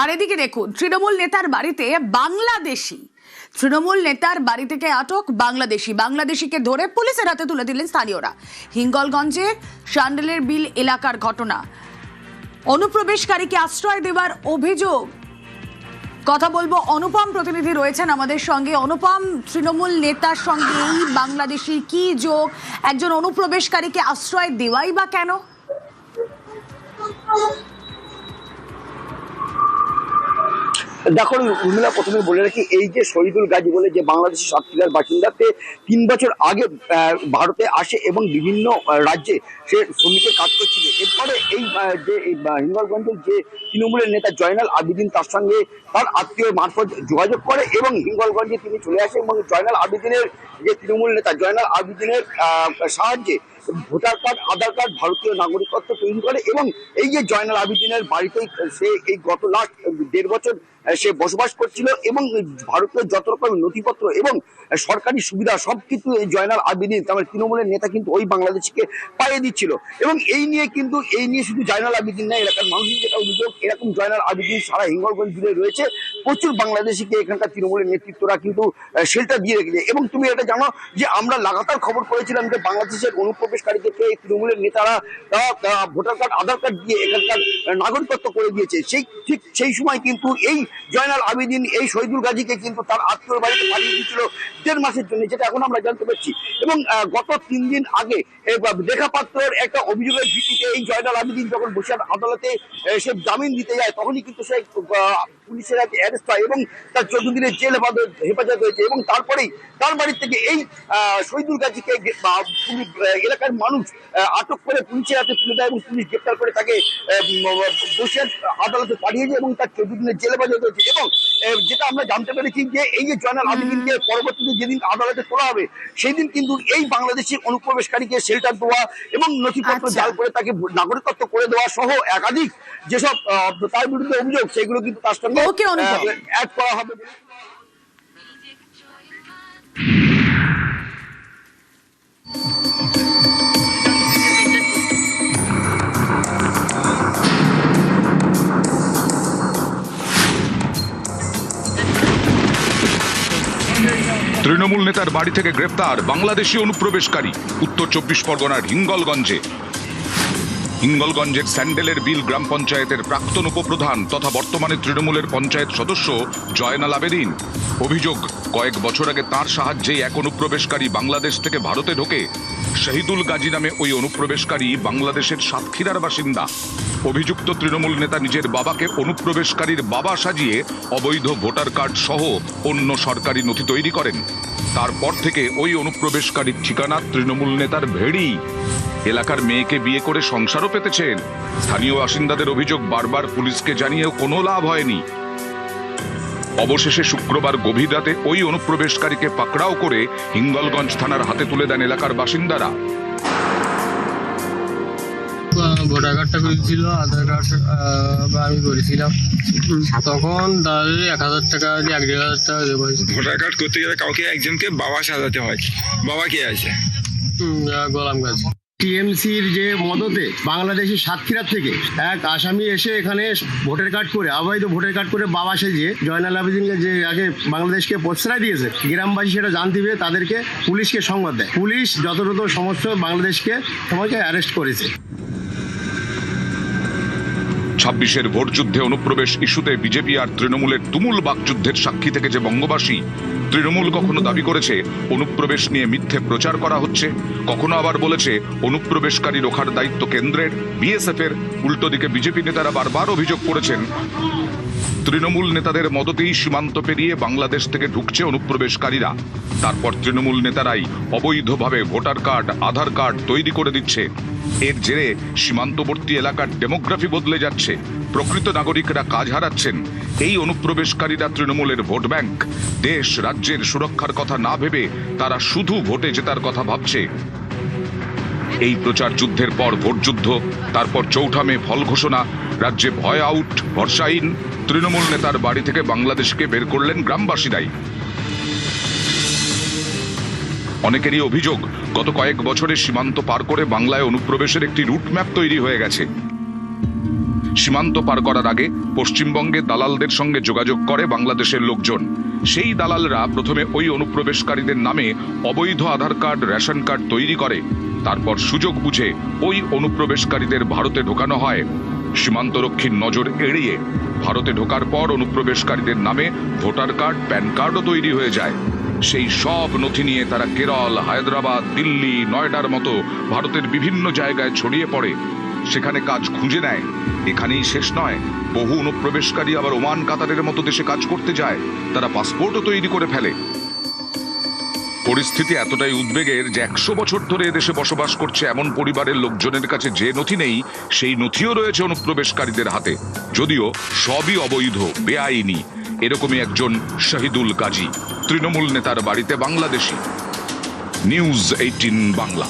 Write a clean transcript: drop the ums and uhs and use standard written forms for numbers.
আর এদিকে দেখুন, তৃণমূল নেতার বাড়িতে তৃণমূল নেতার বাড়ি থেকে আটক বাংলাদেশিকে ধরে পুলিশের হাতে তুলে দিলেন স্থানীয়রা। হিঙ্গলগঞ্জের শান্ডেলের বিল এলাকার ঘটনা। অনুপ্রবেশকারীকে আশ্রয় দেওয়ার অভিযোগ। কথা বলবো, অনুপম প্রতিনিধি রয়েছেন আমাদের সঙ্গে। অনুপম, তৃণমূল নেতার সঙ্গে এই বাংলাদেশি কি যোগ? একজন অনুপ্রবেশকারীকে আশ্রয় দেওয়াই বা কেন? দেখো উর্মিলা, প্রথমে বলে রাখি, এই যে শহীদুল গাজী বলে যে বাংলাদেশের সাতক্ষীরার বাসিন্দা, 3 বছর আগে ভারতে আসে এবং বিভিন্ন রাজ্যে সে শ্রমিকের কাজ করছিল। এরপরে এই যে হিঙ্গলগঞ্জের যে তৃণমূলের নেতা জয়নাল আবেদিন তার সঙ্গে তার আত্মীয় মারফত যোগাযোগ করে এবং হিঙ্গলগঞ্জে তিনি চলে আসে এবং জয়নাল আবেদিনের যে তৃণমূল নেতা জয়নাল আবেদিনের সাহায্যে ভোটার কার্ড, আধার কার্ড, ভারতীয় নাগরিকত্ব তৈরি করে এবং এই যে জয়নাল আবেদিনের বাড়িতেই সে এই গত লাস্ট 1.5 বছর সে বসবাস করছিল এবং ভারতীয় যত রকমের নথিপত্র এবং সরকারি সুবিধা সবকিছু এই জয়নাল আবেদিন তৃণমূলের নেতা কিন্তু ওই বাংলাদেশিকে পাইয়ে দিচ্ছিল। এবং এই নিয়ে শুধু জয়নাল আবেদিন নয়, এলাকার মানুষের যেটা অভিযোগ, এরকম জয়নাল আবেদিন সারা হিঙ্গলগঞ্জ জুড়ে রয়েছে। প্রচুর বাংলাদেশিকে এখানকার তৃণমূলের নেতৃত্বরা কিন্তু শেল্টার দিয়ে রেখেছে। এবং তুমি এটা জানো যে আমরা লাগাতার খবর করেছিলাম যে বাংলাদেশের অনুপ্রবেশকারীদেরকে এই তৃণমূলের নেতারা ভোটার কার্ড, আধার কার্ড দিয়ে এখানকার নাগরিকত্ব করে দিয়েছে। ঠিক সেই সময় কিন্তু এই জয়নাল আবেদিন এই শহীদুল গাজীকে কিন্তু তার আত্মীয় বাড়িতে পাঠিয়ে দিয়েছিল 1.5 মাসের জন্য, যেটা এখন আমরা জানতে পারছি। এবং গত 3 দিন আগে দেখা পাত্রের একটা অভিযোগের ভিত্তিতে এই জয়নাল আবেদিন যখন বসিরহাট আদালতে সে জামিন দিতে যায়, তখনই কিন্তু সে পুলিশের হাতে অ্যারেস্ট হয় এবং তার 14 দিনের জেল হেফাজত হয়েছে। এবং তারপরেই তার বাড়ি থেকে এই শহীদুল গাজীকে এলাকার মানুষ আটক করে পুলিশের হাতে তুলে দেয় এবং পুলিশ গ্রেপ্তার করে তাকে বসিরহাট আদালতে পাঠিয়েছে এবং তার 14 দিনের জেল হেফাজত হয়েছে। এবং যেটা আমরা জানতে পেরেছি যে এই যে জয়নাল আবেদিনকে পরবর্তীতে যেদিন আদালতে তোলা হবে সেই দিন কিন্তু এই বাংলাদেশি অনুপ্রবেশকারীকে শেল্টার দেওয়া এবং নথিপত্র জাল করে তাকে নাগরিকত্ব করে দেওয়া সহ একাধিক যেসব তার বিরুদ্ধে অভিযোগ, সেগুলো কিন্তু তার সঙ্গে অ্যাড করা হবে। তৃণমূল নেতার বাড়ি থেকে গ্রেপ্তার বাংলাদেশি অনুপ্রবেশকারী। উত্তর 24 পরগনার হিঙ্গলগঞ্জের স্যান্ডেলের বিল গ্রাম পঞ্চায়েতের প্রাক্তন উপপ্রধান তথা বর্তমানে তৃণমূলের পঞ্চায়েত সদস্য জয়নাল আবেদিন। অভিযোগ, কয়েক বছর আগে তার সাহায্যে এক অনুপ্রবেশকারী বাংলাদেশ থেকে ভারতে ঢোকে। শহীদুল গাজী নামে ওই অনুপ্রবেশকারী বাংলাদেশের সাতক্ষীরার বাসিন্দা। অভিযুক্ত তৃণমূল নেতা নিজের বাবাকে অনুপ্রবেশকারীর বাবা সাজিয়ে অবৈধ ভোটার কার্ড সহ অন্য সরকারি নথি তৈরি করেন। তারপর থেকে ওই অনুপ্রবেশকারীর ঠিকানা তৃণমূল নেতার ভেড়ি। এলাকার মেয়েকে বিয়ে করে সংসারও পেতেছেন। স্থানীয় বাসিন্দাদের অভিযোগ, বারবার পুলিশকে জানিয়েও কোনো লাভ হয়নি। অবশেষে শুক্রবার গভীর রাতে ওই অনুপ্রবেশকারীকে পাকড়াও করে হিঙ্গলগঞ্জ থানার হাতে তুলে দেন এলাকার বাসিন্দারা। ভোটার কার্ডটা করেছিল, আধার কার্ড আমি করেছিলাম, তখন তাদের 1000 টাকা দিয়ে 1,500 টাকা দেবো। ভোটার কার্ড করতে গেলে কাউকে একজনকে বাবা সাজাতে হয়। বাবা কে আছে? গোলাম গাছ। টিএমসির যে মদতে বাংলাদেশি সাতক্ষীরা থেকে এক আসামি এসে এখানে ভোটার কার্ড করে, অবৈধ ভোটার কার্ড করে বাবা সেজে জয়নাল আবেদিনকে যে আগে বাংলাদেশকে প্রশ্রয় দিয়েছে, গ্রামবাসী সেটা জানতে পেরে তাদেরকে পুলিশকে সংবাদ দেয়। পুলিশ যথাযথ সমস্ত বাংলাদেশকে সবাইকে অ্যারেস্ট করেছে। 26-এর ভোট যুদ্ধে অনুপ্রবেশ ইস্যুতে বিজেপি আর তৃণমূলের তুমুল বাকযুদ্ধের সাক্ষী থেকে যে বঙ্গবাসী। তৃণমূল কখনো দাবি করেছে অনুপ্রবেশ নিয়ে মিথ্যে প্রচার করা হচ্ছে, কখনো আবার বলেছে অনুপ্রবেশকারী রোখার দায়িত্ব কেন্দ্রের, বিএসএফ এর। উল্টো দিকে বিজেপি নেতারা বারবার অভিযোগ করেছেন তৃণমূল নেতাদের মদতেই সীমান্ত পেরিয়ে বাংলাদেশ থেকে ঢুকছে অনুপ্রবেশকারীরা। তারপর তৃণমূল নেতারাই অবৈধভাবে ভোটার কার্ড, আধার কার্ড তৈরি করে দিচ্ছে। এর জেরে সীমান্তবর্তী এলাকার ডেমোগ্রাফি বদলে যাচ্ছে, প্রকৃত নাগরিকরা কাজ হারাচ্ছেন। এই অনুপ্রবেশকারীরা তৃণমূলের ভোট ব্যাংক। দেশ রাজ্যের সুরক্ষার কথা না ভেবে তারা শুধু ভোটে জেতার কথা ভাবছে। এই প্রচার যুদ্ধের পর ভোট যুদ্ধ, তারপর 4 মে ফল ঘোষণা। রাজ্যে ভয় আউট, ভরসাহীন। তৃণমূল নেতার বাড়ি থেকে বাংলাদেশকে বের করলেন গ্রামবাসীরাই। অনেকেরই অভিযোগ, গত কয়েক বছরে সীমান্ত পার করে বাংলায় অনুপ্রবেশের একটি রুট ম্যাপ তৈরি হয়ে গেছে। সীমান্ত পার করার আগে পশ্চিমবঙ্গে দালালদের সঙ্গে যোগাযোগ করে বাংলাদেশের লোকজন। সেই দালালরা প্রথমে ওই অনুপ্রবেশকারীদের নামে অবৈধ আধার কার্ড, রেশন কার্ড তৈরি করে। তারপর সুযোগ বুঝে ওই অনুপ্রবেশকারীদের ভারতে ঢোকানো হয়। সীমান্তরক্ষীর নজর এড়িয়ে ভারতে ঢোকার পর অনুপ্রবেশকারীদের নামে ভোটার কার্ড, প্যান কার্ডও তৈরি হয়ে যায়। সেই সব নথি নিয়ে তারা কেরল, হায়দ্রাবাদ, দিল্লি, নয়ডার মতো ভারতের বিভিন্ন জায়গায় ছড়িয়ে পড়ে, সেখানে কাজ খুঁজে নেয়। এখানেই শেষ নয়, বহু অনুপ্রবেশকারী আবার ওমান, কাতারের মতো দেশে কাজ করতে যায়। তারা পাসপোর্টও তৈরি করে ফেলে। পরিস্থিতি এতটাই উদ্বেগের যে 100 বছর ধরে এদেশে বসবাস করছে এমন পরিবারের লোকজনের কাছে যে নথি নেই, সেই নথিও রয়েছে অনুপ্রবেশকারীদের হাতে, যদিও সবই অবৈধ, বেআইনি। এরকমই একজন শহীদুল গাজী, তৃণমূল নেতার বাড়িতে বাংলাদেশি। নিউজ 18 বাংলা।